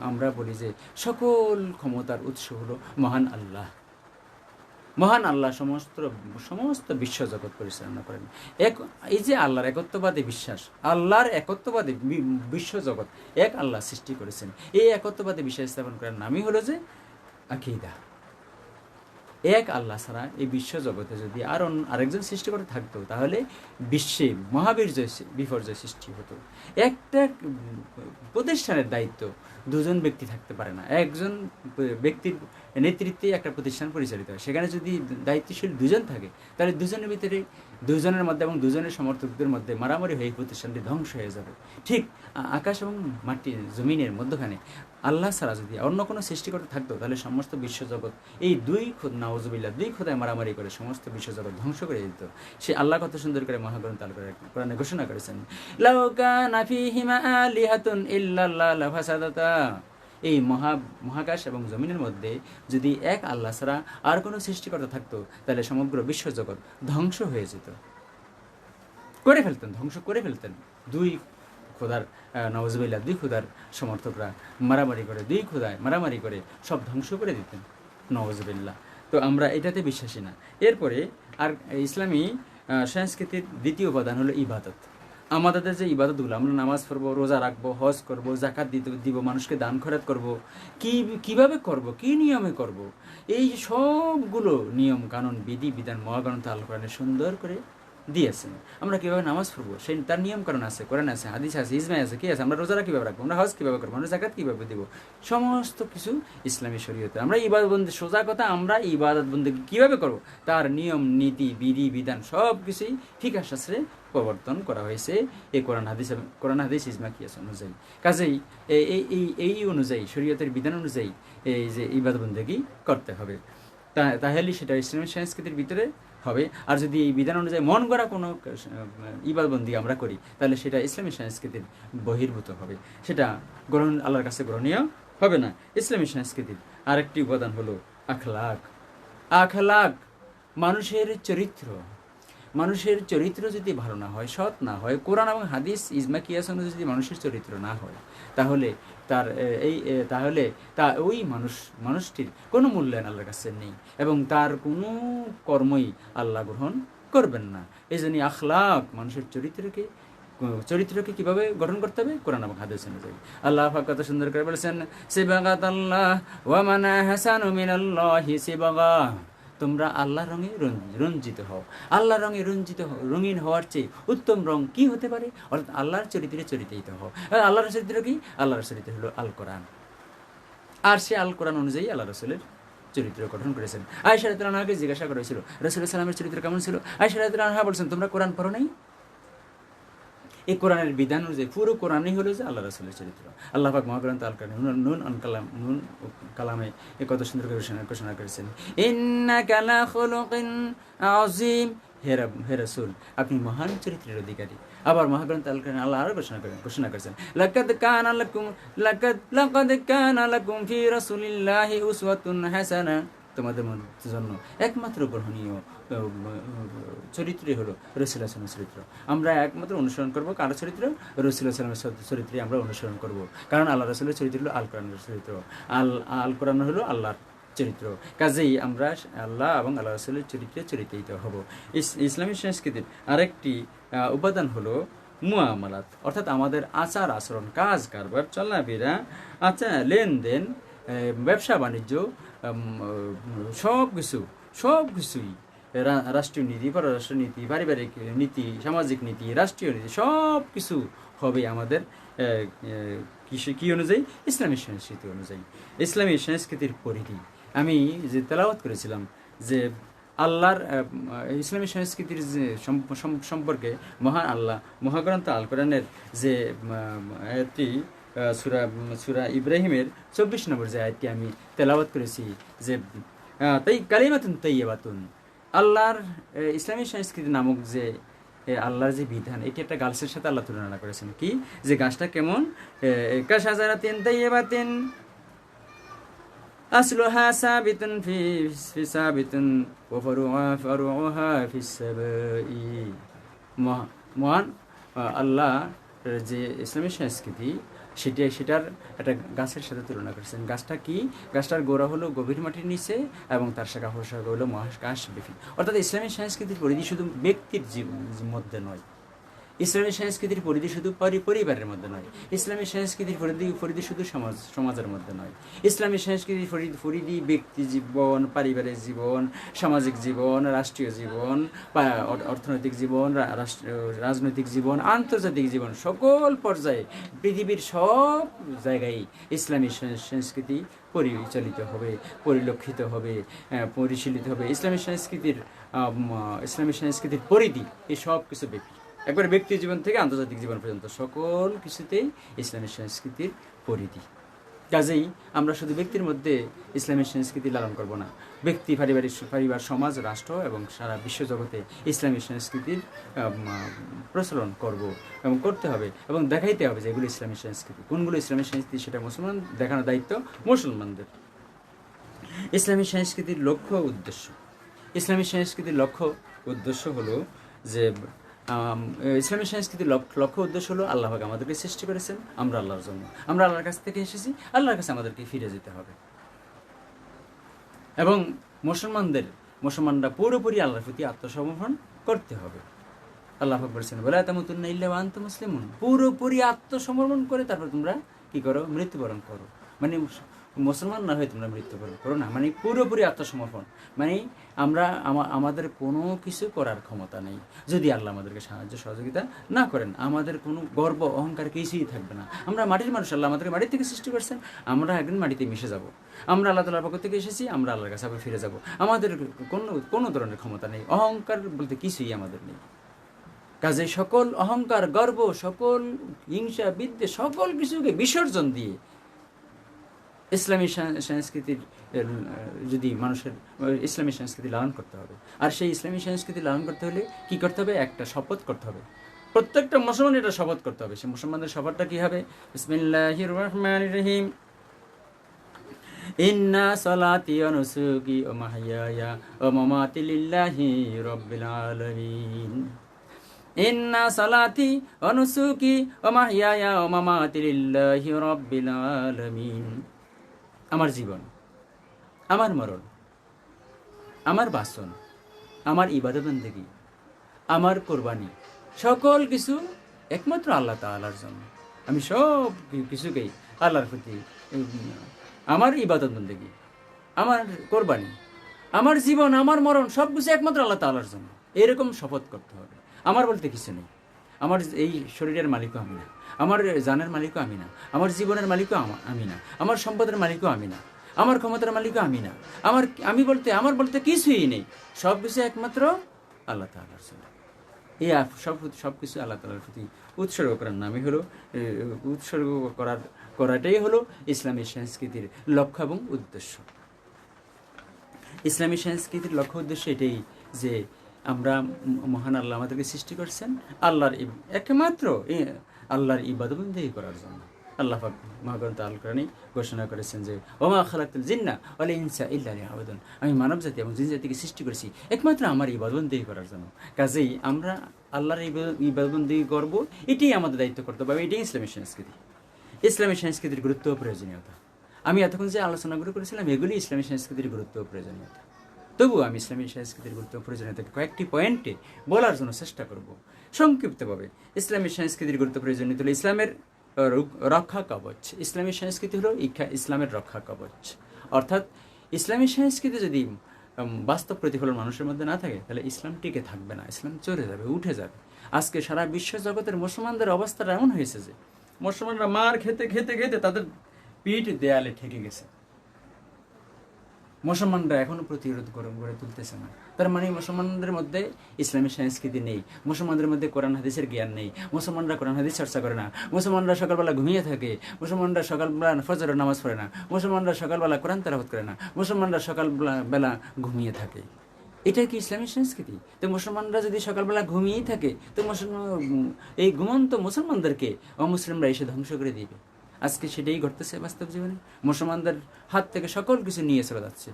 আমরা বলি যে সকল ক্ষমতার উৎস হলো মহান আল্লাহ। মহান আল্লাহ সমস্ত বিশ্বজগৎ পরিচালনা করেন। এই যে আল্লাহর একত্ববাদী বিশ্বাস, আল্লাহর একত্ববাদী বিশ্বজগৎ এক আল্লাহ সৃষ্টি করেছেন, এই একত্ববাদী বিশ্বাস স্থাপন করার নামই হলো যে আকিদা। এক আল্লাহ ছাড়া এই বিশ্ব জগতে যদি আরেকজন সৃষ্টিকর্তা থাকতো, তাহলে বিশ্বে বিপর্যয় সৃষ্টি হতো। একটা প্রতিষ্ঠানের দায়িত্ব 2জন ব্যক্তি থাকতে পারে না। একজন ব্যক্তির নেতৃত্বে একটা প্রতিষ্ঠান পরিচালিত হয়। সেখানে যদি দায়িত্বশীল 2জন থাকে, তাহলে 2জনের ভিতরে, 2জনের মধ্যে এবং 2জনের সমর্থকদের মধ্যে মারামারি হয়ে প্রতিষ্ঠানটি ধ্বংস হয়ে যাবে। ঠিক আকাশ এবং মাটি জমিনের মধ্যখানে আল্লাহ ছাড়া যদি অন্য কোনো সৃষ্টিকর্তা থাকতো, তাহলে সমস্ত বিশ্বজগৎ এই দুই খোদায় মারামারি করে সমস্ত বিশ্বজগৎ ধ্বংস করে দিত। সে আল্লাহ কত সুন্দর করে মহাগ্রন্থ আল কোরআনে ঘোষণা করেছেন, লাউ কানা ফীহিমা আলিহাতুন ইল্লাল্লাহ লাফাসাদাতা। এই মহাকাশ এবং জমিনের মধ্যে যদি এক আল্লাহ ছাড়া আর কোনো সৃষ্টিকর্তা থাকতো, তাহলে সমগ্র বিশ্বজগৎ ধ্বংস হয়ে যেত, ধ্বংস করে ফেলতেন। দুই খোদার নওয়াজবিল্লাহ, দুই খোদার সমর্থকরা মারামারি করে, দুই খোদায় মারামারি করে সব ধ্বংস করে দিতেন, নওয়াজবিল্লাহ। তো আমরা এটাতে বিশ্বাসী না। এরপরে আর ইসলামী সংস্কৃতির দ্বিতীয় উপাদান হলো ইবাদত। আমাদের যে ইবাদতগুলো, আমরা নামাজ পড়বো, রোজা রাখবো, হজ করব, জাকাত দিব, মানুষকে দান খয়রাত করব, কিভাবে করব, কি নিয়মে করব, এই সবগুলো নিয়ম কানুন বিধান মহাগ্রন্থ আল কোরআনে সুন্দর করে দিয়েছেন। আমরা কীভাবে নামাজ পড়বো সেই তার নিয়ম কারণ আছে, কোরআন আছে, হাদিস আছে, ইজমা আছে, কি আছে, আমরা রোজারা কীভাবে রাখবো, আমরা হজ কীভাবে করবো, আমরা জাকাত কীভাবে দিব, সমস্ত কিছু ইসলামী শরীয়তে। আমরা ইবাদতবন্দি, সোজা কথা, আমরা ইবাদতবন্দি কীভাবে করবো তার নিয়ম নীতি বিধান সব কিছুই ফিকহ শাস্ত্রে প্রবর্তন করা হয়েছে এই কোরআন হাদিস ইজমা কিয়াস অনুযায়ী। কাজেই এই অনুযায়ী, শরীয়তের বিধান অনুযায়ী এই যে ইবাদতবন্দি করতে হবে, তাহলে সেটা ইসলামী সংস্কৃতির ভিতরে হবে। আর যদি এই বিধান অনুযায়ী মন গড়া কোনো ইবাদতবন্দি আমরা করি, তাহলে সেটা ইসলামী সংস্কৃতির বহির্ভূত হবে, সেটা আল্লাহর কাছে গ্রহণীয় হবে না। ইসলামী সংস্কৃতির আরেকটি উপাদান হলো আখলাক। মানুষের চরিত্র, মানুষের চরিত্র যদি ভালো না হয়, সৎ না হয়, কোরআন এবং হাদিস ইজমা কিয়াস অনুযায়ী যদি মানুষের চরিত্র না হয়, তাহলে তার তাহলে ওই মানুষটির কোনো মূল্যায়ন আল্লাহর কাছে নেই এবং তার কোনো কর্মই আল্লাহ গ্রহণ করবেন না। এই জন্য আখলাক, মানুষের চরিত্রকে কিভাবে গঠন করতে হবে? কোরআন এবং হাদিস অনুযায়ী। আল্লাহ পাক কত সুন্দর করে বলেছেন, সিবাগাতাল্লাহ ওয়া মান আহসানু মিনাল্লাহি সিবাগা। তোমরা আল্লাহর রঙে রঞ্জিত হও। আল্লাহর রঙে রঙিন হওয়ার চেয়ে উত্তম রং কি হতে পারে? অর্থাৎ আল্লাহর চরিত্রে চরিত্রিত হও। আল্লাহর চরিত্র কি? আল্লাহর চরিত্র হলো আল কোরআন। আর সে আল কোরআন অনুযায়ী আল্লাহ রসুলের চরিত্র গঠন করেছেন। আয়েশা রাদিয়াল্লাহু আনহাকে জিজ্ঞাসা করা হয়েছিল, রাসূলুল্লাহ সাল্লামের চরিত্র কেমন ছিল? আয়েশা রাদিয়াল্লাহু আনহা বলছেন, তোমরা কোরআন পড়ো নাই? এই কোরআনের বিধান অনুযায়ী পুরো কোরআনই হলো যে আল্লাহ রাসূলের চরিত্র। আল্লাহ পাক মহাগ্রন্থ আল কোরআন নুন কালামে কত সুন্দর করে ঘোষণা করেছেন, ইন্নাকা লা খুলুকিন আযীম। হে রাসূল, আপনি মহান চরিত্রের অধিকারী। আবার মহাগ্রন্থ আল কোরআন আল্লাহ আরো ঘোষণা করেছেন, লাকাদ কানা লাকুম ফি রাসূলিল্লাহি উসওয়াতুন হাসানা। তোমাদের জন্য একমাত্র গ্রহণীয় চরিত্রই হলো রাসূলুল্লাহ সাল্লাল্লাহু আলাইহি ওয়াসাল্লামের চরিত্র। আমরা একমাত্র অনুসরণ করব কার চরিত্র? রাসূলুল্লাহ সাল্লাল্লাহু আলাইহি ওয়াসাল্লামের চরিত্রে আমরা অনুসরণ করব, কারণ আল্লাহ রাসূলের চরিত্র হলো আল কোরআনের চরিত্র, আল কোরআন হলো আল্লাহর চরিত্র। কাজেই আমরা আল্লাহ এবং আল্লাহ রাসূলের চরিত্রে চরিত্রিত হব। ইসলামী সংস্কৃতির আরেকটি উপাদান হলো মুআমালাত, অর্থাৎ আমাদের আচার আচরণ, কাজ কারবার, চলাফেরা, লেনদেন, ব্যবসা বাণিজ্য, সবকিছুই রাষ্ট্রীয় নীতি, পররাষ্ট্র নীতি, পারিবারিক নীতি, সামাজিক নীতি, রাষ্ট্রীয় নীতি, সব কিছু হবে আমাদের কি অনুযায়ী? ইসলামী সংস্কৃতি অনুযায়ী। ইসলামী সংস্কৃতির পরিধি আমি যে তেলাওয়াত করেছিলাম, যে আল্লাহর ইসলামী সংস্কৃতির যে সম্পর্কে মহান আল্লাহ মহাগ্রন্থ আল কোরআনের যে আয়াতটি সূরা ইব্রাহিমের 24 নম্বর যে আয়াতটি আমি তেলাওয়াত করেছি, যে তাই কালিমাতুন তাইয়্যিবাতুন, আল্লাহর ইসলামী সংস্কৃতি নামক যে আল্লাহর যে বিধান, এটি একটা গাছের সাথে আল্লাহ তুলনা করেছেন। কি? যে গাছটা কেমন? কাশাজারাতিন তাইয়্যিবাতিন আসলুহা সাবিতুন ফি সাবিতুন ওয়া ফারুহা ফিস সাবাই। মহান আল্লাহ যে ইসলামী সংস্কৃতি সেটার একটা গাছের সাথে তুলনা করেছেন। গাছটা কি? গাছটার গোড়া হলো গভীর মাটির নিচে এবং তার শাখা প্রশাখা হলো মহাকাশ ব্যাপী। অর্থাৎ ইসলামী সংস্কৃতির পরিধি শুধু ব্যক্তির মধ্যে নয়, ইসলামী সংস্কৃতির পরিধি শুধু পরিবারের মধ্যে নয়, ইসলামী সংস্কৃতির পরিধি শুধু সমাজের মধ্যে নয়, ইসলামী সংস্কৃতির পরিধি ব্যক্তি জীবন, পারিবারিক জীবন, সামাজিক জীবন, রাষ্ট্রীয় জীবন, অর্থনৈতিক জীবন, রাজনৈতিক জীবন, আন্তর্জাতিক জীবন, সকল পর্যায়ে পৃথিবীর সব জায়গায় ইসলামী সংস্কৃতি পরিচালিত হবে, পরিলক্ষিত হবে, পরিশীলিত হবে। ইসলামী সংস্কৃতির পরিধি এই সব কিছু ব্যাপী, একবারে ব্যক্তি জীবন থেকে আন্তর্জাতিক জীবন পর্যন্ত সকল কিছুতেই ইসলামী সংস্কৃতির পরিধি। কাজেই আমরা শুধু ব্যক্তির মধ্যে ইসলামী সংস্কৃতি লালন করব না, ব্যক্তি, পরিবার, সমাজ, রাষ্ট্র এবং সারা বিশ্বজগতে ইসলামী সংস্কৃতির প্রচলন করব এবং করতে হবে এবং দেখাইতে হবে যে এগুলো ইসলামী সংস্কৃতি। কোনগুলো ইসলামী সংস্কৃতি সেটা মুসলমান দেখানোর দায়িত্ব মুসলমানদের। ইসলামী সংস্কৃতির লক্ষ্য উদ্দেশ্য, ইসলামী সংস্কৃতির লক্ষ্য উদ্দেশ্য হলো যে ইসলামী সংস্কৃতির লক্ষ্য উদ্দেশ্য হলো আল্লাহ পাক আমাদেরকে সৃষ্টি করেছেন আমরা আল্লাহর জন্য, আমরা আল্লাহর কাছ থেকে এসেছি, আল্লাহর কাছে আমাদেরকে ফিরে যেতে হবে এবং মুসলমানরা পুরোপুরি আল্লাহর প্রতি আত্মসমর্পণ করতে হবে। আল্লাহ পাক বলেছেন, ওয়ালা তামুতুন্না ইল্লা ওয়া আনতুম মুসলিমুন, পুরোপুরি আত্মসমর্পণ করে তারপর তোমরা কি করো? মৃত্যুবরণ করো। মানে মুসলমান না হয়ে তোমরা মৃত্যুবরণ করো না, মানে পুরোপুরি আত্মসমর্পণ। মানে আমাদের কোনো কিছু করার ক্ষমতা নেই যদি আল্লাহ আমাদেরকে সাহায্য সহযোগিতা না করেন। আমাদের কোনো গর্ব অহংকার কিছুই থাকবে না। আমরা মাটির মানুষ, আল্লাহ আমাদেরকে মাটির থেকে সৃষ্টি করছেন, আমরা একদিন মাটিতে মিশে যাব। আমরা আল্লাহ তাআলার পক্ষ থেকে এসেছি, আমরা আল্লাহর কাছে আবার ফিরে যাব। আমাদের কোনো ধরনের ক্ষমতা নেই, অহংকার বলতে কিছুই আমাদের নেই। কাজে সকল অহংকার, গর্ব, সকল হিংসা, বিদ্বেষ, সকল কিছুকে বিসর্জন দিয়ে ইসলামী সংস্কৃতির যদি মানুষের ইসলামী সংস্কৃতি লালন করতে হবে। আর সেই ইসলামী সংস্কৃতি লালন করতে হলে কি করতে হবে? একটা শপথ করতে হবে। প্রত্যেকটা মুসলমান এটা শপথ করতে হবে। সেই মুসলমানদের শপথটা কি হবে? বিসমিল্লাহির রহমানির রহিম, ইন্না সালাতি ওয়া নুসুকি ওয়া মাহইয়ায়া ওয়া মামাতি লিল্লাহি রাব্বিল আলামিন। ইন্না সালাতি ওয়া নুসুকি ওয়া মাহইয়ায়া ওয়া মামাতি লিল্লাহি রাব্বিল আলামিন। আমার জীবন, আমার মরণ, আমার বাসন, আমার ইবাদত বন্দেগী, আমার কোরবানি, সকল কিছু একমাত্র আল্লাহ তাআলার জন্য। আমি সব কিছুকেই আল্লাহর প্রতি, আমার ইবাদত বন্দেগী, আমার কোরবানি, আমার জীবন, আমার মরণ, সব কিছু একমাত্র আল্লাহ তাআলার জন্য, এরকম শপথ করতে হবে। আমার বলতে কিছু নেই। আমার এই শরীরের মালিকও আমি না, আমার জানের মালিকও আমি না, আমার জীবনের মালিকও আমি না, আমার সম্পদের মালিকও আমি না, আমার ক্ষমতার মালিকও আমি না, আমার বলতে কিছুই নেই। সব কিছু একমাত্র আল্লাহ তাআলার জন্য। এই সব কিছু আল্লাহ তাআলার প্রতি উৎসর্গ করার নামই হলো, উৎসর্গ করাটাই হলো ইসলামী সংস্কৃতির লক্ষ্য এবং উদ্দেশ্য। ইসলামী সংস্কৃতির লক্ষ্য উদ্দেশ্য এটাই যে আমরা মহান আল্লাহ আমাদেরকে সৃষ্টি করছেন একমাত্র আল্লাহর ইবাদতবন্দেগী করার জন্য। আল্লাহ পাক মহাগ্রন্থ আল কোরআনে ঘোষণা করেছেন যে ওমা খালাকতুল জিন্না ওয়াল ইনসা ইল্লা লিয়াবুদুন, আমি মানব জাতি এবং জিন জাতিকে সৃষ্টি করেছি একমাত্র আমার ইবাদতবন্দেগী করার জন্য। কাজেই আমরা আল্লাহর ইবাদতবন্দেগী করব, এটাই আমাদের দায়িত্ব, কর্তব্য। এটাই ইসলামী সংস্কৃতি। ইসলামী সংস্কৃতির গুরুত্ব ও প্রয়োজনীয়তা আমি এতক্ষণ যে আলোচনাগুলো করেছিলাম, এগুলি ইসলামী সংস্কৃতির গুরুত্ব ও প্রয়োজনীয়তা। তবুও আমি ইসলামী সংস্কৃতির গুরুত্ব ও প্রয়োজনীয়তাকে কয়েকটি পয়েন্টে বলার জন্য চেষ্টা করব সংক্ষিপ্তভাবে। ইসলামী সংস্কৃতির গুরুত্ব প্রয়োজনীয়তা হলো ইসলামের রক্ষা কবচ। ইসলামী সংস্কৃতি হলো ইসলামের রক্ষা কবচ। অর্থাৎ ইসলামী সংস্কৃতি যদি বাস্তব প্রতিফলন মানুষের মধ্যে না থাকে, তাহলে ইসলাম টিকে থাকবে না, ইসলাম চলে যাবে, উঠে যাবে। আজকে সারা বিশ্ব জগতের মুসলমানদের অবস্থাটা এমন হয়েছে যে মুসলমানরা মার খেতে খেতে খেতে তাদের পিঠ দেয়ালে ঠেকে গেছে। মুসলমানরা এখনো প্রতিরোধ গড়ে তুলতেছে না। তার মানে মুসলমানদের মধ্যে ইসলামী সংস্কৃতি নেই, মুসলমানদের মধ্যে কোরআন হাদিসের জ্ঞান নেই, মুসলমানরা কোরআন হাদিস চর্চা করে না, মুসলমানরা সকালবেলা ঘুমিয়ে থাকে, মুসলমানরা সকালবেলা ফজরের নামাজ পড়ে না, মুসলমানরা সকালবেলা কোরআন তেলাওয়াত করে না, মুসলমানরা সকালবেলা ঘুমিয়ে থাকে। এটা কি ইসলামী সংস্কৃতি? তো মুসলমানরা যদি সকালবেলা ঘুমিয়েই থাকে, তো এই ঘুমন্ত মুসলমানদেরকে অমুসলিমরা এসে ধ্বংস করে দিবে। আজকে সেটাই ঘটতেছে বাস্তব জীবনে। মুসলমানদের হাত থেকে সকল কিছু নিয়ে চলে যাচ্ছে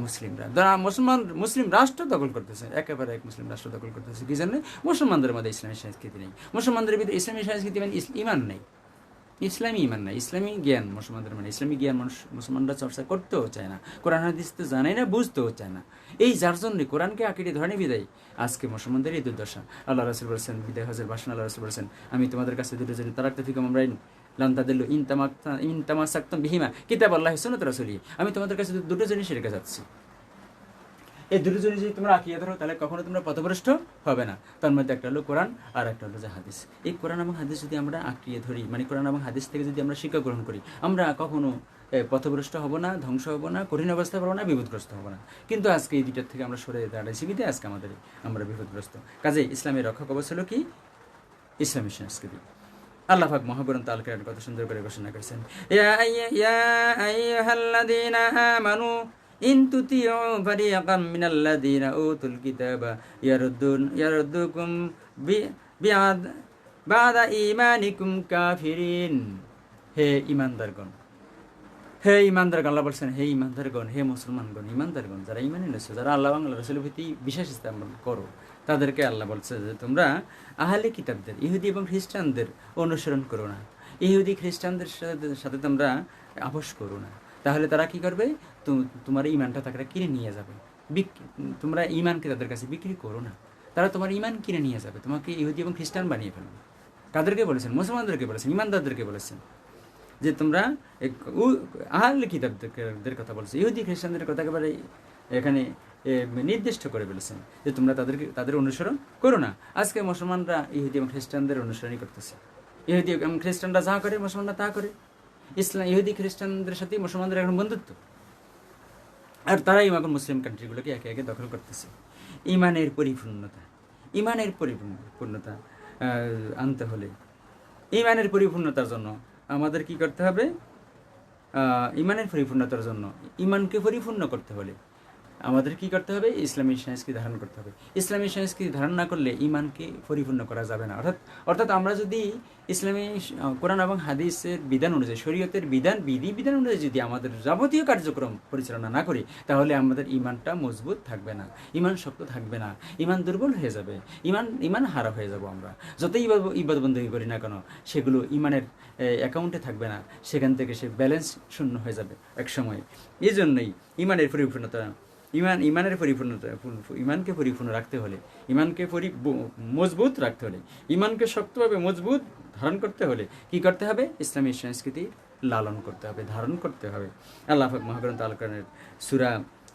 মুসলিমরা। যারা মুসলিম রাষ্ট্র দখল করতেছে, একেবারে এক মুসলিম রাষ্ট্র দখল করতেছে। কি জন্য? মুসলমানদের মধ্যে ইসলামী সংস্কৃতি নেই, মুসলমানদের ভিতরে ইসলামী সংস্কৃতি মানে ইমান নেই, ইসলামী ইমান নাই, ইসলামী জ্ঞান মুসলমানদের মানে ইসলামী জ্ঞান মুসলমানরা চর্চা করতেও চায় না, কোরআন হাদিস তো জানাই না, বুঝতেও চায় না। এই যার জন্য কোরআনকে আঁকড়ে ধরে বিদায় আজকে মুসলমানদের এই দুর্দশা। আল্লাহ রাসূল বলেছেন, বিদায় হজের ভাষণ আল্লাহ রাসূল বলেছেন, আমি তোমাদের কাছে দুটো জন্য তারাক্তু ফিকুম আমরাইন লান তাদিল্লু ইন তামাসসাকতুম বিহিমা কিতাবাল্লাহি সুন্নাত রাসূলিহি, আমি তোমাদের কাছে দুটো জিনিস রেখে যাচ্ছি, এই দুটো জিনিস যদি তোমরা আঁকিয়ে ধরো তাহলে কখনো তোমরা পথভ্রষ্ট হবে না। তার মধ্যে একটা হলো কোরআন আর একটা হলো যে হাদিস। এই কোরআন এবং হাদিস যদি আমরা আঁকিয়ে ধরি, মানে কোরআন এবং হাদিস থেকে যদি আমরা শিক্ষা গ্রহণ করি, আমরা কখনো পথভ্রষ্ট হব না, ধ্বংস হব না, কঠিন অবস্থা পাবো না, বিপদগ্রস্ত হব না। কিন্তু আজকে এই দুইটার থেকে আমরা সরে দাঁড়াইছি বিধে আজকে আমরা বিপদগ্রস্ত। কাজে ইসলামের রক্ষা কবচ হলো কি? ইসলামী সংস্কৃতি। আল্লাহ পাক মহাগ্রন্থ আল কোরআন কত সুন্দর করে ঘোষণা করেছেন, ইয়া আইয়ুহাল্লাযীনা আমানু ইন তুতিউ ফারিকাম মিনাল্লাযীনা উতুল কিতাবা ইয়ারুদ্দুকুম বা'দা ঈমানিকুম কাফিরিন। হে ঈমানদারগণ, হে ঈমানদারগণ, আল্লাহ বলছেন হে ঈমানদারগণ, হে মুসলমানগণ, ঈমানদারগণ, যারা ঈমান এনেছো, যারা আল্লাহ এবং আল্লাহর রাসূলের প্রতি বিশ্বাস স্থাপন করো, তাদেরকে আল্লাহ বলছে যে তোমরা আহলে কিতাবদের, ইহুদি এবং খ্রিস্টানদের অনুসরণ করো না, ইহুদি খ্রিস্টানদের সাথে তোমরা আপোষ করো না। তাহলে তারা কি করবে? তোমার ঈমানটা তারা কিনে নিয়ে যাবে। তোমরা ঈমানকে তাদের কাছে বিক্রি করো না, তারা তোমার ঈমান কিনে নিয়ে যাবে, তোমাকে ইহুদি এবং খ্রিস্টান বানিয়ে ফেলবে। কাদেরকে বলেছেন? মুসলমানদেরকে বলেছেন, ঈমানদারদেরকে বলেছেন যে তোমরা আহলে কিতাবদের কথা বলছে, ইহুদি খ্রিস্টানদের কথা একেবারে এখানে নির্দিষ্ট করে বলেছেন যে তোমরা তাদের অনুসরণ করো না। আজকে মুসলমানরা ইহুদি এবং খ্রিস্টানদের অনুসরণই করতেছে। ইহুদি এবং খ্রিস্টানরা যা করে মুসলমানরা তা করে। ইহুদি খ্রিস্টানদের সাথে মুসলমানদের এখন বন্ধুত্ব, আর তারাই এখন মুসলিম কান্ট্রিগুলোকে একে একে দখল করতেছে। ইমানের পরিপূর্ণতা আনতে হলে, ইমানের পরিপূর্ণতার জন্য আমাদের কি করতে হবে? ইমানের পরিপূর্ণতার জন্য, ইমানকে পরিপূর্ণ করতে হলে আমাদের কি করতে হবে? ইসলামী সংস্কৃতি ধারণ করতে হবে। ইসলামী সংস্কৃতি ধারণ না করলে ইমানকে পরিপূর্ণ করা যাবে না। অর্থাৎ আমরা যদি ইসলামী কোরআন এবং হাদিসের বিধান অনুযায়ী, শরীয়তের বিধান অনুযায়ী যদি আমাদের যাবতীয় কার্যক্রম পরিচালনা না করি, তাহলে আমাদের ইমানটা মজবুত থাকবে না, ইমান শক্ত থাকবে না, ইমান দুর্বল হয়ে যাবে, ইমান হারা হয়ে যাব। আমরা যতই ইবাদতবন্দেগী করি না কেন, সেগুলো ইমানের অ্যাকাউন্টে থাকবে না, সেখান থেকে সে ব্যালেন্স শূন্য হয়ে যাবে এক সময়। এই জন্যই ইমানের পরিপূর্ণতা, ইমানকে পরিপূর্ণ রাখতে হলে, ইমানকে মজবুত রাখতে হলে, ইমানকে শক্তভাবে মজবুত ধারণ করতে হলে কি করতে হবে? ইসলামী সংস্কৃতি লালন করতে হবে, ধারণ করতে হবে। আল্লাহ পাক মহাগ্রন্থ আল কোরআনের সূরা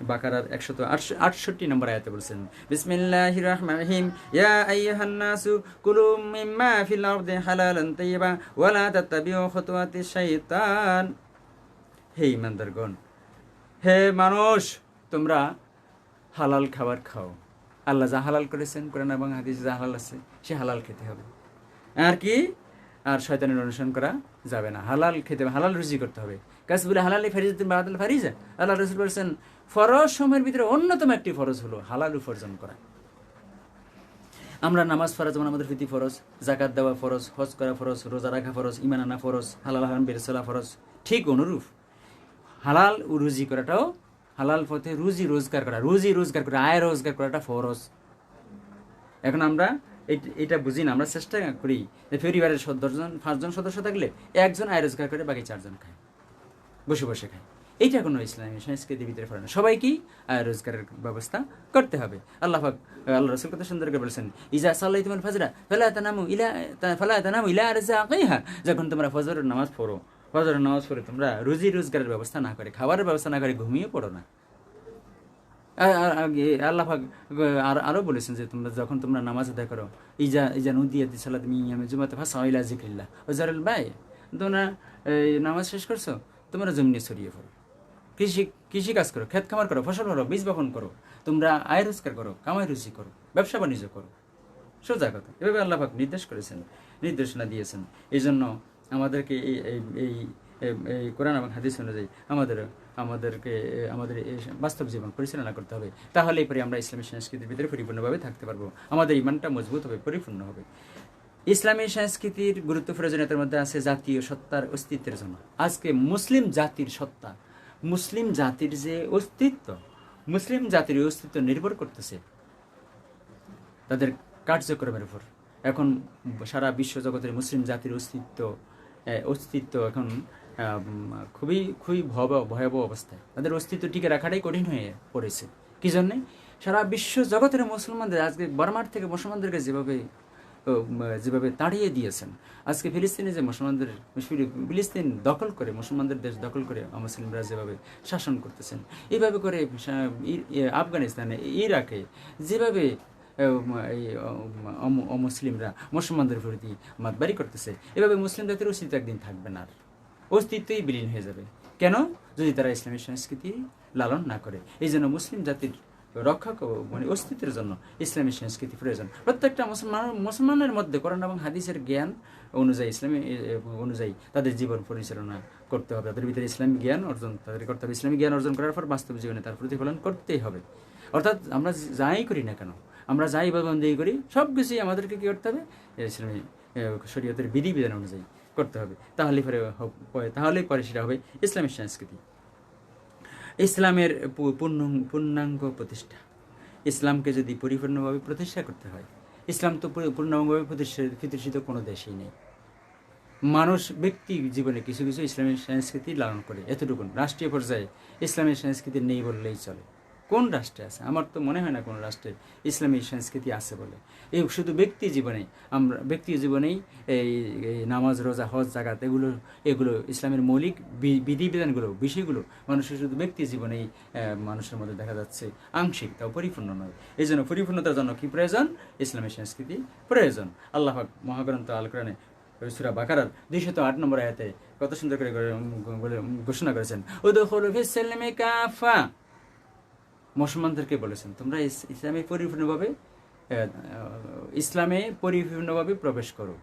বাকারার 168 নম্বর আয়াতে বলেছেন, বিসমিল্লাহির রহমানির রহিম, ইয়া আইয়ুহান নাসু কুলু মিম্মা ফিল আরদি হালালান তাইয়্যিবা ওয়া লা তাত্তাবিউ খুতুওয়াতিশ শাইতান। হে ঈমানদারগণ, হে মানুষ, তোমরা হালাল খাবার খাও। আল্লাহ যা হালাল করেছেন, কোরআন এবং হাদিসে যা হালাল আছে, সে হালাল খেতে হবে। আর কি? আর শয়তানের অনুসরণ করা যাবে না। হালাল খেতে হবে, হালাল রুজি করতে হবে। কাসবুল হালালি ফারিজাতুন বাদাল ফারিজা। আল্লাহ রাসূল বলেছেন, ফরজ সময়ের ভিতরে অন্যতম একটি ফরজ হলো হালাল উপার্জন করা। আমরা নামাজ ফরজ, যেমন আমাদের ফিতি ফরজ, যাকাত দেওয়া ফরজ, হজ করা ফরজ, রোজা রাখা ফরজ, ঈমান আনা ফরজ, হালাল হারাম বের চলা ফরজ। ঠিক অনুরূপ হালাল রুজি করাটাও, হালাল পথে রুজি রোজগার করা, আয় রোজগার করাটা ফরজ। এখন আমরা এটা বুঝি না, আমরা চেষ্টা করি যে পরিবারের 5জন সদস্য থাকলে একজন আয় রোজগার করে, বাকি 4জন খায়, বসে বসে খায়। এইটা কোনো ইসলামী সংস্কৃতির ভিতরে পড়ে না। সবাইকেই আয় রোজগারের ব্যবস্থা করতে হবে। আল্লাহ রাসূল কত সুন্দর করে বলেছেন, ইজা সাল্লাইতুমুল ফাজরা ফালা তানামু ইলা রিজকিহা। যখন তোমরা ফজরের নামাজ পড়ো, তোমরা রুজি রোজগারের ব্যবস্থা না করে, খাবারের ব্যবস্থা না করে ঘুমিয়ে পড়ো না। আল্লাহ পাক আরো বলেছেন যে যখন তোমরা নামাজ আদায় করো, ইজা নুদিয়াতি সালাত মিন ইয়াউমিল জুমআতি ফাসআউ ইলা যিকরিল্লাহ ওয়া যারুল বাই। তোমরা নামাজ শেষ করছো, তোমরা জমিনে ছড়িয়ে পড়ো, কৃষি কাজ করো, ক্ষেত খামার করো, ফসল করো, বীজ বপন করো, তোমরা আয় রোজগার করো, কামাই রুজি করো, ব্যবসা বাণিজ্য করো। সোজা কথা, এভাবে আল্লাহ পাক নির্দেশনা দিয়েছেন। এই জন্য আমাদেরকে এই কোরআন এবং হাদিস অনুযায়ী আমাদেরকে আমাদের বাস্তব জীবন পরিচালনা করতে হবে। তাহলেই পরে আমরা ইসলামী সংস্কৃতির ভিতরে পরিপূর্ণভাবে থাকতে পারবো, আমাদের ইমানটা মজবুত হবে, পরিপূর্ণ হবে। ইসলামী সংস্কৃতির গুরুত্ব প্রয়োজনীয়তার মধ্যে আছে জাতীয় সত্তার অস্তিত্বের জন্য। আজকে মুসলিম জাতির সত্তা, মুসলিম জাতির যে অস্তিত্ব, মুসলিম জাতির অস্তিত্ব নির্ভর করতেছে তাদের কার্যক্রমের উপর। এখন সারা বিশ্ব জগতের মুসলিম জাতির অস্তিত্ব এখন খুবই ভয়াবহ অবস্থায়। তাদের অস্তিত্ব টিকে রাখাটাই কঠিন হয়ে পড়েছে। কি জন্যে? সারা বিশ্ব জগতের মুসলমানদের, আজকে বার্মার থেকে মুসলমানদেরকে যেভাবে তাড়িয়ে দিয়েছেন, আজকে ফিলিস্তিনে যে ফিলিস্তিন দখল করে, মুসলমানদের দেশ দখল করে অমুসলিমরা যেভাবে শাসন করতেছেন, এইভাবে করে আফগানিস্তানে, ইরাকে যেভাবে অমুসলিমরা মুসলমানদের প্রতি মাতবাড়ি করতেছে, এভাবে মুসলিম জাতির অস্তিত্ব একদিন থাকবে না, অস্তিত্বই বিলীন হয়ে যাবে। কেন? যদি তারা ইসলামী সংস্কৃতি লালন না করে। এই জন্য মুসলিম জাতির রক্ষা অস্তিত্বের জন্য ইসলামী সংস্কৃতি প্রয়োজন। প্রত্যেকটা মুসলমানের মধ্যে কোরআন এবং হাদিসের জ্ঞান অনুযায়ী, ইসলামী অনুযায়ী তাদের জীবন পরিচালনা করতে হবে। তাদের ভিতরে ইসলামী জ্ঞান অর্জন তাদের করতে হবে। ইসলামী জ্ঞান অর্জন করার পর বাস্তব জীবনে তার প্রতিফলন করতেই হবে। অর্থাৎ আমরা যাই করি না কেন, আমরা যাই ইবাদতবন্দেগী করি, সব কিছুই আমাদেরকে কী করতে হবে? ইসলামী শরীয়তের বিধিবিধান অনুযায়ী করতে হবে। তাহলেই পরে সেটা হবে ইসলামী সংস্কৃতি। ইসলামের পূর্ণাঙ্গ প্রতিষ্ঠা, ইসলামকে যদি পরিপূর্ণভাবে প্রতিষ্ঠা করতে হয়, ইসলাম তো পূর্ণাঙ্গভাবে প্রতিষ্ঠিত কোনো দেশেই নেই। মানুষ ব্যক্তি জীবনে কিছু কিছু ইসলামী সংস্কৃতি লালন করে, এতটুকুন। রাষ্ট্রীয় পর্যায়ে ইসলামী সংস্কৃতি নেই বললেই চলে। কোন রাষ্ট্রে আছে? আমার তো মনে হয় না কোনো রাষ্ট্রে ইসলামী সংস্কৃতি আছে বলে। এই শুধু ব্যক্তি জীবনেই এই নামাজ, রোজা, হজ, জাকাত এগুলো ইসলামের মৌলিক বিধিবিধানগুলো, বিষয়গুলো মানুষের শুধু ব্যক্তি জীবনেই মানুষের মধ্যে দেখা যাচ্ছে, আংশিক, তাও পরিপূর্ণ নয়। এই জন্য পরিপূর্ণতার জন্য কি প্রয়োজন? ইসলামী সংস্কৃতি প্রয়োজন। আল্লাহ পাক মহাগ্রন্থ আল কোরআনে সূরা বাকারার 208 নম্বর আয়াতে কত সুন্দর করে ঘোষণা করেছেন, উদখুলু ফিস সিলমি কাফা। মুসলমানদেরকে বলেছেন, তোমরা ইসলামে পরিপূর্ণভাবে প্রবেশ করো।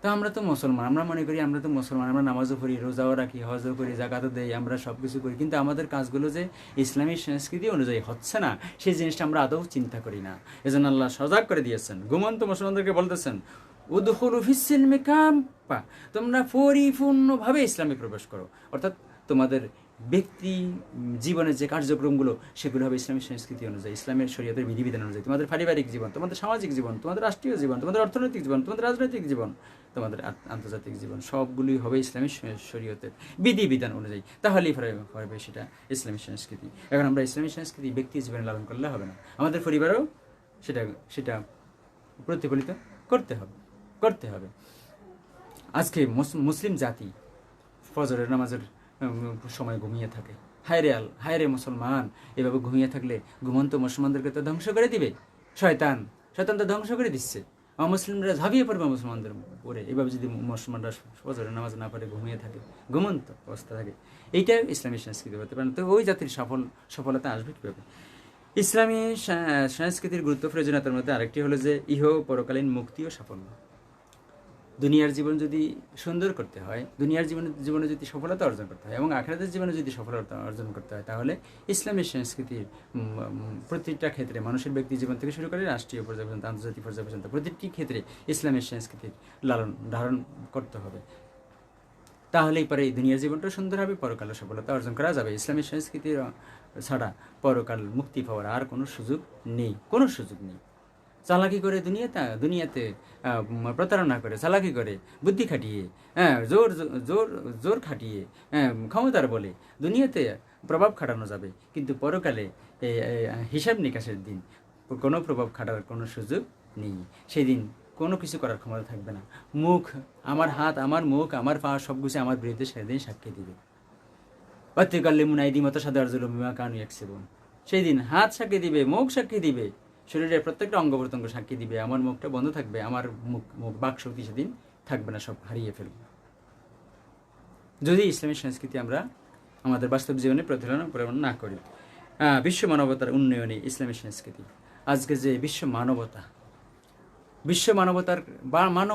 তো আমরা তো মুসলমান, আমরা মনে করি আমরা তো মুসলমান, আমরা নামাজও পড়ি, রোজাও রাখি, হজও করি, জাকাতও দেই, আমরা সব কিছু করি, কিন্তু আমাদের কাজগুলো যে ইসলামী সংস্কৃতি অনুযায়ী হচ্ছে না, সেই জিনিসটা আমরা আদৌ চিন্তা করি না। এজন্য আল্লাহ সজাগ করে দিয়েছেন, ঘুমন্ত মুসলমানদেরকে বলতেছেন উদখুলু ফিস-সিলমি কাফা, তোমরা পরিপূর্ণভাবে ইসলামে প্রবেশ করো। অর্থাৎ তোমাদের ব্যক্তি জীবনের যে কার্যক্রমগুলো সেগুলো হবে ইসলামী সংস্কৃতি অনুযায়ী, ইসলামের শরীয়তের বিধিবিধান অনুযায়ী। তোমাদের পারিবারিক জীবন, তোমাদের সামাজিক জীবন, তোমাদের রাষ্ট্রীয় জীবন, তোমাদের অর্থনৈতিক জীবন, তোমাদের রাজনৈতিক জীবন, তোমাদের আন্তর্জাতিক জীবন, সবগুলি হবে ইসলামী শরীয়তের বিধিবিধান অনুযায়ী। তাহলেই হবে সেটা ইসলামী সংস্কৃতি। এখন আমরা ইসলামী সংস্কৃতি ব্যক্তি জীবনে লালন করলে হবে না, আমাদের পরিবারেও সেটা সেটা প্রতিফলিত করতে হবে। আজকে মুসলিম জাতি ফজরের নামাজের সময় ঘুমিয়ে থাকে। হায়রে মুসলমান, এভাবে ঘুমিয়ে থাকলে ঘুমন্ত মুসলমানদেরকে তো ধ্বংস করে দিবে শয়তান তো ধ্বংস করে দিচ্ছে। মুসলিমরা ঝাঁপিয়ে পড়বে মুসলমানদের উপরে। এভাবে যদি মুসলমানরা ফজরের নামাজ না পড়ে ঘুমিয়ে থাকে, ঘুমন্ত অবস্থা থাকে, এইটা ইসলামী সংস্কৃতি হতে পারে না। তো ওই জাতির সফলতা আসবে কীভাবে? ইসলামী সংস্কৃতির গুরুত্ব প্রয়োজনীয়তার মধ্যে আরেকটি হলো যে ইহ পরকালীন মুক্তি ও সাফল্য। দুনিয়ার জীবন যদি সুন্দর করতে হয়, দুনিয়ার জীবনে যদি সফলতা অর্জন করতে হয় এবং আখিরাতের জীবনে যদি সফলতা অর্জন করতে হয়, তাহলে ইসলামী সংস্কৃতির প্রতিটা ক্ষেত্রে, মানুষের ব্যক্তি জীবন থেকে শুরু করে রাষ্ট্রীয় পর্যায় পর্যন্ত, আন্তর্জাতিক পর্যায় পর্যন্ত প্রতিটি ক্ষেত্রে ইসলামের সংস্কৃতির ধারণ করতে হবে। তাহলেই পরে এই দুনিয়ার জীবনটা সুন্দর হবে, পরকালে সফলতা অর্জন করা যাবে। ইসলামী সংস্কৃতির ছাড়া পরকাল মুক্তি পাওয়ার আর কোনো সুযোগ নেই। চালাকি করে দুনিয়াতে প্রতারণা করে, চালাকি করে, বুদ্ধি খাটিয়ে, জোর খাটিয়ে, ক্ষমতার বলে দুনিয়াতে প্রভাব খাটানো যাবে, কিন্তু পরকালে হিসাব নিকাশের দিন কোনো প্রভাব খাটার কোনো সুযোগ নেই। সেই দিন কোনো কিছু করার ক্ষমতা থাকবে না। আমার হাত, আমার মুখ, আমার পা সব কিছু আমার বিরুদ্ধে সেদিন সাক্ষী দিবে। অত্যকাল্লিমুন আইদিমত সাদারজুলুম বিমা কানু ইয়াকসিবুন। সেই দিন হাত সাক্ষী দিবে, মুখ সাক্ষী দিবে, শরীরের প্রত্যেকটা অঙ্গ প্রত্যঙ্গ সাক্ষী দিবে। আমার মুখটা বন্ধ থাকবে, আমার মুখ বাক শক্তি সেদিন থাকবে না, সব হারিয়ে ফেলবে। যদি ইসলামী সংস্কৃতি আমরা আমাদের বাস্তব জীবনে প্রতিফলন না করি। বিশ্ব মানবতার উন্নয়নে ইসলামী সংস্কৃতি। আজকে যে বিশ্ব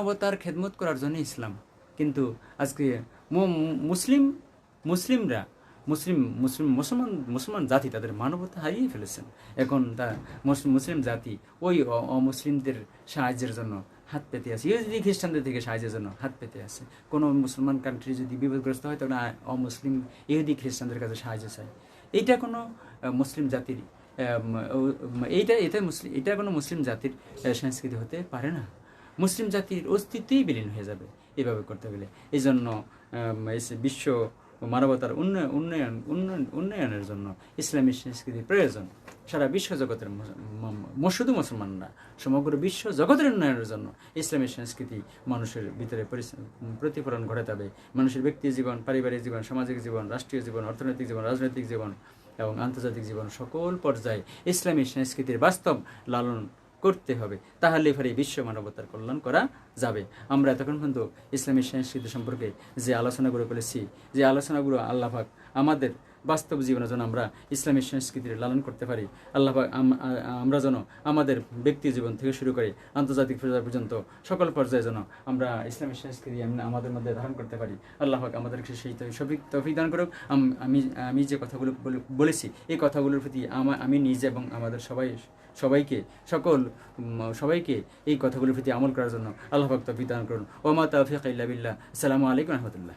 মানবতার খেদমত করার জন্য ইসলাম, কিন্তু আজকে মুসলমান জাতি তাদের মানবতা হারিয়ে ফেলেছেন। এখন মুসলিম জাতি ওই অমুসলিমদের সাহায্যের জন্য হাত পেতে আছে, ইহুদি খ্রিস্টানদের থেকে সাহায্যের জন্য হাত পেতে আছে। কোনো মুসলমান কান্ট্রি যদি বিপদগ্রস্ত হয়, তখন অমুসলিম ইহুদি খ্রিস্টানদের কাছে সাহায্য চায়। এইটা কোনো মুসলিম জাতির এটা কোনো মুসলিম জাতির সংস্কৃতি হতে পারে না। মুসলিম জাতির অস্তিত্বই বিলীন হয়ে যাবে এভাবে করতে গেলে। এই জন্য বিশ্ব মানবতার উন্নয়নের জন্য ইসলামী সংস্কৃতির প্রয়োজন। সারা বিশ্ব জগতের শুধু মুসলমান না, সমগ্র বিশ্ব জগতের উন্নয়নের জন্য ইসলামী সংস্কৃতি মানুষের ভিতরে প্রতিফলন ঘটাতে হবে। মানুষের ব্যক্তি জীবন, পারিবারিক জীবন, সামাজিক জীবন, রাষ্ট্রীয় জীবন, অর্থনৈতিক জীবন, রাজনৈতিক জীবন এবং আন্তর্জাতিক জীবন, সকল পর্যায়ে ইসলামী সংস্কৃতির বাস্তব লালন করতে হবে। তাহলে ফলে বিশ্ব মানবতার কল্যাণ করা যাবে। আমরা এতক্ষণ পর্যন্ত ইসলামী সংস্কৃতি সম্পর্কে যে আলোচনাগুলো করেছি, যে আলোচনাগুলো আল্লাহ পাক আমাদের বাস্তব জীবনের জন্য আমরা ইসলামী সংস্কৃতির লালন করতে পারি। আল্লাহ পাক আমরা যেন আমাদের ব্যক্তি জীবন থেকে শুরু করে আন্তর্জাতিক পর্যায় পর্যন্ত সকল পর্যায়ে যেন আমরা ইসলামী সংস্কৃতি আমাদের মধ্যে ধারণ করতে পারি। আল্লাহ পাক আমাদেরকে সেই তৌফিক দান করুক। আমি যে কথাগুলো বলেছি, এই কথাগুলোর প্রতি আমি নিজে এবং আমাদের সবাইকে এই কথাগুলোর প্রতি আমল করার জন্য আল্লাহ পাক তৌফিক দান করুন। ওয়া মা তাওফীক ইল্লা বিল্লাহ। আসসালামু আলাইকুম ওয়া রাহমাতুল্লাহ।